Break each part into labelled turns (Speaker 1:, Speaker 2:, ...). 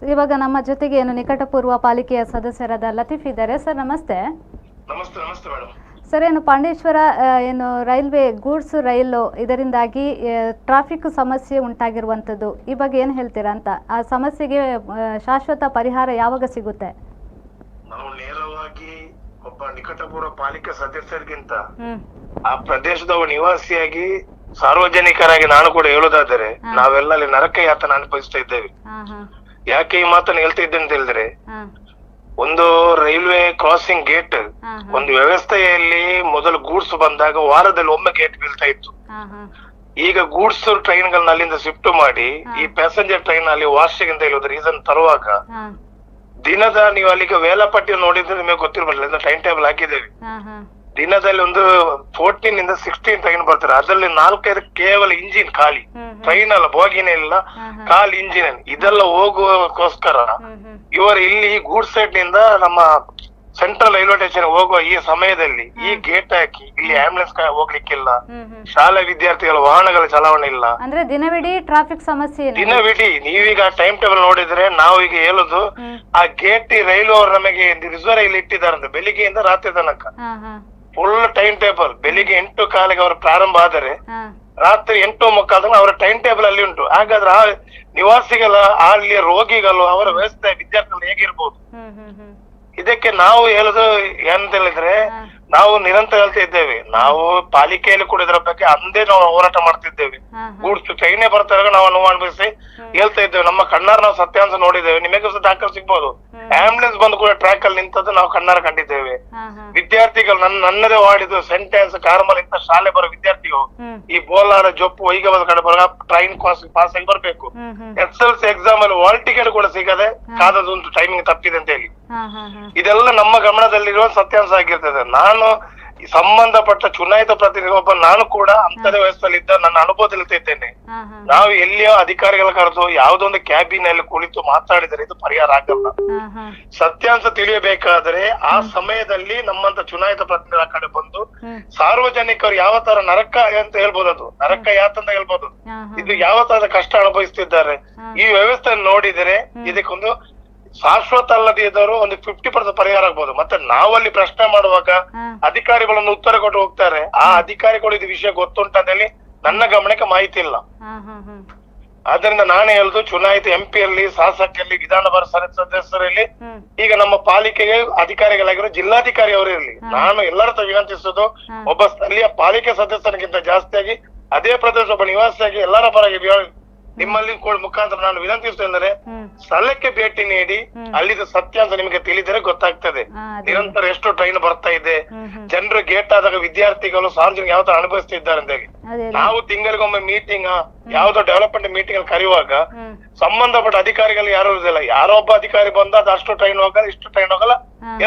Speaker 1: ಇವಾಗ ನಮ್ಮ ಜೊತೆಗೆ ಏನು ನಿಕಟಪೂರ್ವ ಪಾಲಿಕೆಯ ಸದಸ್ಯರಾದ ಲತೀಫ್ ಇದ್ದಾರೆ. ಸರ್ ನಮಸ್ತೆ.
Speaker 2: ನಮಸ್ತೆ. ನಮಸ್ತೆ ಮೇಡಮ್.
Speaker 1: ಸರ್, ಏನು ಪಾಂಡೇಶ್ವರ ಏನು ರೈಲ್ವೆ ಗೂಡ್ಸ್ ರೈಲು ಇದರಿಂದಾಗಿ ಟ್ರಾಫಿಕ್ ಸಮಸ್ಯೆ ಉಂಟಾಗಿರುವಂಥದ್ದು, ಈ ಬಗ್ಗೆ ಏನು ಹೇಳ್ತೀರಾ ಅಂತ? ಆ ಸಮಸ್ಯೆಗೆ ಶಾಶ್ವತ ಪರಿಹಾರ ಯಾವಾಗ ಸಿಗುತ್ತೆ?
Speaker 2: ನಾವು ನೇರವಾಗಿ ಒಬ್ಬ ನಿಕಟಪೂರ್ವ ಪಾಲಿಕೆ ಸದಸ್ಯರಿಗಿಂತ ಆ ಪ್ರದೇಶದ ನಿವಾಸಿಯಾಗಿ ಸಾರ್ವಜನಿಕರಾಗಿ ನಾನು ಕೂಡ ಹೇಳೋದಾದರೆ ನಾವೆಲ್ಲ ಅಲ್ಲಿ ನರಕ ಯಾತನ ಅನುಭವಿಸ್ತಾ ಇದ್ದೇವೆ. ಯಾಕೆ ಈ ಮಾತನ್ನು ಹೇಳ್ತಾ ಇದ್ದೆ ಅಂತ ಹೇಳಿದ್ರೆ, ಒಂದು ರೈಲ್ವೆ ಕ್ರಾಸಿಂಗ್ ಗೇಟ್ ಒಂದು ವ್ಯವಸ್ಥೆಯಲ್ಲಿ ಮೊದಲು ಗೂಡ್ಸ್ ಬಂದಾಗ ವಾರದಲ್ಲಿ ಒಮ್ಮೆ ಗೇಟ್ ಬೀಳ್ತಾ ಇತ್ತು. ಈಗ ಗೂಡ್ಸ್ ಟ್ರೈನ್ ಗಳನ್ನ ಅಲ್ಲಿಂದ ಶಿಫ್ಟ್ ಮಾಡಿ ಈ ಪ್ಯಾಸೆಂಜರ್ ಟ್ರೈನ್ ಅಲ್ಲಿ ವಾರ್ಷಿಕ ಹೇಳೋದು ರೀಸನ್ ತರುವಾಗ ದಿನದ ನೀವು ಅಲ್ಲಿಗೆ ವೇಳಾಪಟ್ಟಿ ನೋಡಿದ್ರೆ ನಿಮಗೆ ಗೊತ್ತಿರಬಾರ್ದು, ಟೈಮ್ ಟೇಬಲ್ ಹಾಕಿದ್ದೇವೆ. ದಿನದಲ್ಲಿ ಒಂದು 14 ಇಂದ 16 ಟ್ರೈನ್ ಬರ್ತಾರೆ. ಅದರಲ್ಲಿ 4-5 ಕೇವಲ ಇಂಜಿನ್ ಖಾಲಿ, ಟ್ರೈನ್ ಅಲ್ಲ, ಬೋಗಿನೇ ಇಲ್ಲ, ಖಾಲಿ ಇಂಜಿನ್. ಇದೆಲ್ಲ ಹೋಗುವಕ್ಕೋಸ್ಕರ ಇವರು ಇಲ್ಲಿ ಗೂಡ್ಸ್ ಸೈಡ್ ನಿಂದ ನಮ್ಮ ಸೆಂಟ್ರಲ್ ರೈಲ್ವೆ ಸ್ಟೇಷನ್ ಹೋಗುವ ಈ ಸಮಯದಲ್ಲಿ ಈ ಗೇಟ್ ಹಾಕಿ ಇಲ್ಲಿ ಆಂಬುಲೆನ್ಸ್ ಹೋಗ್ಲಿಕ್ಕಿಲ್ಲ, ಶಾಲಾ ವಿದ್ಯಾರ್ಥಿಗಳ ವಾಹನಗಳ ಚಲಾವಣೆ ಇಲ್ಲ.
Speaker 1: ಅಂದ್ರೆ ದಿನವಿಡೀ ಟ್ರಾಫಿಕ್ ಸಮಸ್ಯೆ.
Speaker 2: ದಿನವಿಡೀ ನೀವೀಗ ಟೈಮ್ ಟೇಬಲ್ ನೋಡಿದ್ರೆ ನಾವು ಈಗ ಹೇಳುದು ಆ ಗೇಟ್ ರೈಲು ಅವರು ನಮಗೆ ರಿಸರ್ವ್ ಇಲ್ಲಿ ಇಟ್ಟಿದ್ದಾರೆ ಬೆಳಿಗ್ಗೆಯಿಂದ ರಾತ್ರಿ ತನಕ ಫುಲ್ ಟೈಮ್ ಟೇಬಲ್. ಬೆಳಿಗ್ಗೆ 8:15 ಅವರ ಪ್ರಾರಂಭ ಆದರೆ ರಾತ್ರಿ 8:15 ಅವರ ಟೈಮ್ ಟೇಬಲ್ ಅಲ್ಲಿ ಉಂಟು. ಹಾಗಾದ್ರೆ ಆ ನಿವಾಸಿಗಳ ಅಲ್ಲಿಯ ರೋಗಿಗಳು ಅವರ ವ್ಯವಸ್ಥೆ ವಿದ್ಯಾರ್ಥಿಗಳು ಹೇಗಿರ್ಬೋದು? ಇದಕ್ಕೆ ನಾವು ಹೇಳುದು ಏನಂತ ಹೇಳಿದ್ರೆ, ನಾವು ನಿರಂತರ ಹೇಳ್ತಾ ಇದ್ದೇವೆ, ನಾವು ಪಾಲಿಕೆಯಲ್ಲಿ ಕೂಡ ಇದರ ಬಗ್ಗೆ ಅಂದೇ ನಾವು ಹೋರಾಟ ಮಾಡ್ತಿದ್ದೇವೆ. ಗೂಡ್ಸ್ ಟ್ರೈನೇ ಬರ್ತಾರೆ ನಾವು ನೋವು ಅನುಭವಿಸಿ ಹೇಳ್ತಾ ಇದ್ದೇವೆ. ನಮ್ಮ ಕಣ್ಣಾರ ನಾವು ಸತ್ಯಾಂಶ ನೋಡಿದ್ದೇವೆ, ನಿಮಗೆ ದಾಖಲೆ ಸಿಗ್ಬೋದು. ಆಂಬುಲೆನ್ಸ್ ಬಂದು ಕೂಡ ಟ್ರ್ಯಾಕ್ ಅಲ್ಲಿ ನಿಂತದ್ದು ನಾವು ಕಣ್ಣಾರ ಕಂಡಿದ್ದೇವೆ. ವಿದ್ಯಾರ್ಥಿಗಳು ನನ್ನದೇ ವಾಡಿದ್ದು ಸೆಂಟೆನ್ಸ್ ಕಾರ್ಮಲ್ ಇಂತ ಶಾಲೆ ಬರೋ ವಿದ್ಯಾರ್ಥಿಗಳು ಈ ಬೋಲಾರ ಜೊಪ್ಪು ವೈಗವಾದ ಕಡೆ ಬರೋ ಟ್ರೈನ್ ಪಾಸ್ ಆಗಿ ಬರ್ಬೇಕು. SSLC ಎಕ್ಸಾಮ್ ಅಲ್ಲಿ ವಾಲ್ ಟಿಕೆಟ್ ಕೂಡ ಸಿಗದೆ ಕಾದದುಂಟು, ಟೈಮಿಂಗ್ ತಪ್ಪಿದೆ ಅಂತ ಹೇಳಿ. ಇದೆಲ್ಲ ನಮ್ಮ ಗಮನದಲ್ಲಿರುವ ಸತ್ಯಾಂಶ ಆಗಿರ್ತದೆ. ನಾನು ಸಂಬಂಧಪಟ್ಟ ಚುನಾಯಿತ ಪ್ರತಿನಿಧಿ ಒಬ್ಬ ನಾನು ಕೂಡ ಅಂತದೇ ವಯಸ್ಸಲ್ಲಿ ಇದ್ದ ನನ್ನ ಅನುಭವದಲ್ಲಿ ಇದ್ದೇನೆ. ನಾವು ಎಲ್ಲಿಯೋ ಅಧಿಕಾರಿಗಳ ಕರೆದು ಯಾವುದೊಂದು ಕ್ಯಾಬಿನ್ ಅಲ್ಲಿ ಕುಳಿತು ಮಾತಾಡಿದರೆ ಇದು ಪರಿಹಾರ ಆಗಲ್ಲ. ಸತ್ಯಾಂಶ ತಿಳಿಯಬೇಕಾದ್ರೆ ಆ ಸಮಯದಲ್ಲಿ ನಮ್ಮಂತ ಚುನಾಯಿತ ಪ್ರತಿನಿಧಿಗಳ ಕಡೆ ಬಂದು ಸಾರ್ವಜನಿಕರು ಯಾವ ತರ ನರಕ ಅಂತ ಹೇಳ್ಬೋದು, ಅದು ನರಕ ಯಾತಂತ ಹೇಳ್ಬೋದು, ಇದು ಯಾವ ತರದ ಕಷ್ಟ ಅನುಭವಿಸ್ತಿದ್ದಾರೆ ಈ ವ್ಯವಸ್ಥೆ ನೋಡಿದರೆ ಇದಕ್ಕೊಂದು ಶಾಶ್ವತ ಅಲ್ಲದೆ ಇದ್ದವರು ಒಂದು 50% ಪರಿಹಾರ ಆಗ್ಬೋದು. ಮತ್ತೆ ನಾವಲ್ಲಿ ಪ್ರಶ್ನೆ ಮಾಡುವಾಗ ಅಧಿಕಾರಿಗಳನ್ನು ಉತ್ತರ ಕೊಟ್ಟು ಹೋಗ್ತಾರೆ. ಆ ಅಧಿಕಾರಿಗಳು ಇದು ವಿಷಯ ಗೊತ್ತುಂಟಲ್ಲಿ ನನ್ನ ಗಮನಕ್ಕೆ ಮಾಹಿತಿ ಇಲ್ಲ. ಆದ್ರಿಂದ ನಾನೇ ಹೇಳುದು, ಚುನಾಯಿತ MP ಯಲ್ಲಿ, ಶಾಸಕರಲ್ಲಿ, ವಿಧಾನಸಭಾ ಸದಸ್ಯರಲ್ಲಿ, ಈಗ ನಮ್ಮ ಪಾಲಿಕೆಗೆ ಅಧಿಕಾರಿಗಳಾಗಿರೋ ಜಿಲ್ಲಾಧಿಕಾರಿ ಅವರು ಇರಲಿ, ನಾನು ಎಲ್ಲರ ವಿನಂತಿಸುದು, ಒಬ್ಬ ಸ್ಥಳೀಯ ಪಾಲಿಕೆ ಸದಸ್ಯರಿಗಿಂತ ಜಾಸ್ತಿಯಾಗಿ ಅದೇ ಪ್ರದೇಶ ಒಬ್ಬ ನಿವಾಸಿಯಾಗಿ ಎಲ್ಲರ ಪರವಾಗಿ ನಿಮ್ಮಲ್ಲಿ ಮುಖಾಂತರ ನಾನು ವಿನಂತಿಸುತ್ತೇನೆ, ಸ್ಥಳಕ್ಕೆ ಭೇಟಿ ನೀಡಿ ಅಲ್ಲಿದ ಸತ್ಯಾಂಶ ನಿಮಗೆ ತಿಳಿದರೆ ಗೊತ್ತಾಗ್ತದೆ. ನಿರಂತರ ಎಷ್ಟು ಟ್ರೈನ್ ಬರ್ತಾ ಇದೆ, ಜನರು ಗೇಟ್ ಆದಾಗ ವಿದ್ಯಾರ್ಥಿಗಳು ಸಾರ್ವಜನಿಕ ಯಾವ ತರ ಅನುಭವಿಸ್ತಿದ್ದಾರೆ ಅಂತ ಹೇಳಿ. ನಾವು ತಿಂಗಳಿಗೊಮ್ಮೆ ಮೀಟಿಂಗ್, ಯಾವ್ದೋ ಡೆವಲಪ್ಮೆಂಟ್ ಮೀಟಿಂಗ್ ಅಲ್ಲಿ ಕರೆಯುವಾಗ ಸಂಬಂಧಪಟ್ಟ ಅಧಿಕಾರಿಗಳು ಯಾರು ಇರುದಿಲ್ಲ. ಯಾರೋ ಒಬ್ಬ ಅಧಿಕಾರಿ ಬಂದ ಅದು ಅಷ್ಟು ಟ್ರೈನ್ ಹೋಗಲ್ಲ, ಇಷ್ಟು ಟ್ರೈನ್ ಹೋಗಲ್ಲ,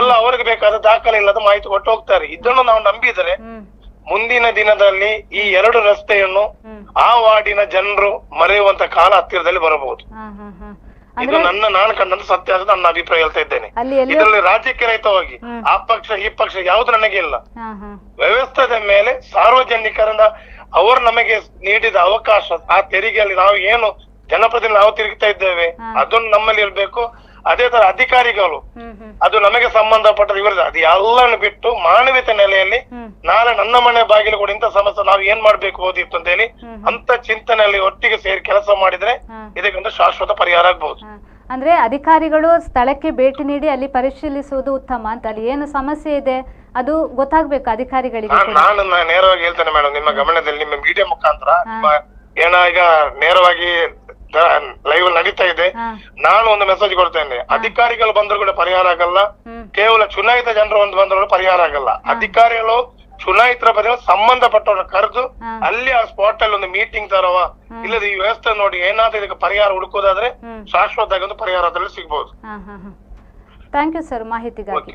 Speaker 2: ಎಲ್ಲ ಅವ್ರಿಗೆ ಬೇಕಾದ ದಾಖಲೆ ಇಲ್ಲದ ಮಾಹಿತಿ ಕೊಟ್ಟು ಹೋಗ್ತಾರೆ. ಇದನ್ನು ನಾವು ನಂಬಿದರೆ ಮುಂದಿನ ದಿನದಲ್ಲಿ ಈ 2 ರಸ್ತೆಯನ್ನು ಆ ವಾರ್ಡಿನ ಜನರು ಮರೆಯುವಂತ ಕಾಲ ಹತ್ತಿರದಲ್ಲಿ ಬರಬಹುದು. ಇದು ನಾನು ಕಂಡಂತ ಸತ್ಯಾಂಶ, ನನ್ನ ಅಭಿಪ್ರಾಯ ಹೇಳ್ತಾ ಇದ್ದೇನೆ. ಇದರಲ್ಲಿ ರಾಜ್ಯಕ್ಕೆ ರಹಿತವಾಗಿ ಆ ಪಕ್ಷ ಈ ಪಕ್ಷ ಯಾವ್ದು ನನಗೆ ಇಲ್ಲ. ವ್ಯವಸ್ಥೆದ ಮೇಲೆ ಸಾರ್ವಜನಿಕರಿಂದ ಅವರು ನಮಗೆ ನೀಡಿದ ಅವಕಾಶ, ಆ ತೆರಿಗೆಯಲ್ಲಿ ನಾವು ಏನು ಜನಪ್ರತಿನಿಧಿ ನಾವು ತಿರುಗ್ತಾ ಇದ್ದೇವೆ ಅದನ್ನು ನಮ್ಮಲ್ಲಿ ಇರ್ಬೇಕು. ಅದೇ ತರ ಅಧಿಕಾರಿಗಳು ಅದು ನಮಗೆ ಸಂಬಂಧಪಟ್ಟ ಇವರು ಅದು ಎಲ್ಲವನ್ನು ಬಿಟ್ಟು ಮಾನವೀಯತೆ ನೆಲೆಯಲ್ಲಿ ನಾಳೆ ನನ್ನ ಮನೆ ಬಾಗಿಲು ಕೂಡ ಇಂಥ ಸಮಸ್ಯೆ ನಾವು ಏನ್ ಮಾಡ್ಬೇಕು ಓದಿತ್ತು ಅಂತ ಹೇಳಿ ಅಂತ ಚಿಂತನೆಯಲ್ಲಿ ಒಟ್ಟಿಗೆ ಸೇರಿ ಕೆಲಸ ಮಾಡಿದ್ರೆ ಇದಕ್ಕೊಂದು ಶಾಶ್ವತ ಪರಿಹಾರ ಆಗ್ಬಹುದು.
Speaker 1: ಅಂದ್ರೆ ಅಧಿಕಾರಿಗಳು ಸ್ಥಳಕ್ಕೆ ಭೇಟಿ ನೀಡಿ ಅಲ್ಲಿ ಪರಿಶೀಲಿಸುವುದು ಉತ್ತಮ ಅಂತ. ಅಲ್ಲಿ ಏನು ಸಮಸ್ಯೆ ಇದೆ ಅದು ಗೊತ್ತಾಗ್ಬೇಕು ಅಧಿಕಾರಿಗಳಿಗೆ.
Speaker 2: ನಾನು ನೇರವಾಗಿ ಹೇಳ್ತೇನೆ ಮೇಡಮ್, ನಿಮ್ಮ ಗಮನದಲ್ಲಿ ನಿಮ್ಮ ಮೀಡಿಯಾ ಮುಖಾಂತರ ಈಗ ನೇರವಾಗಿ ಲೈವ್ ನಡೀತಾ ಇದೆ, ನಾನು ಒಂದು ಮೆಸೇಜ್ ಕೊಡ್ತೇನೆ. ಅಧಿಕಾರಿಗಳು ಬಂದ್ರು ಕೂಡ ಪರಿಹಾರ ಆಗಲ್ಲ, ಕೇವಲ ಚುನಾಯಿತ ಜನರು ಒಂದು ಬಂದ್ರು ಪರಿಹಾರ ಆಗಲ್ಲ. ಅಧಿಕಾರಿಗಳು ಚುನಾಯಿತರ ಬಗ್ಗೆ ಸಂಬಂಧಪಟ್ಟವ್ರನ್ನ ಕರೆದು ಅಲ್ಲಿ ಆ ಸ್ಪಾಟ್ ಅಲ್ಲಿ ಒಂದು ಮೀಟಿಂಗ್ ತರವ, ಇಲ್ಲದ ಈ ವ್ಯವಸ್ಥೆ ನೋಡಿ ಏನಾದ್ರೂ ಇದಕ್ಕೆ ಪರಿಹಾರ ಹುಡುಕೋದಾದ್ರೆ ಶಾಶ್ವತವಾಗಿ ಒಂದು ಪರಿಹಾರದಲ್ಲಿ ಸಿಗ್ಬಹುದು.
Speaker 1: ಥ್ಯಾಂಕ್ ಯು ಸರ್ ಮಾಹಿತಿಗಾಗಿ.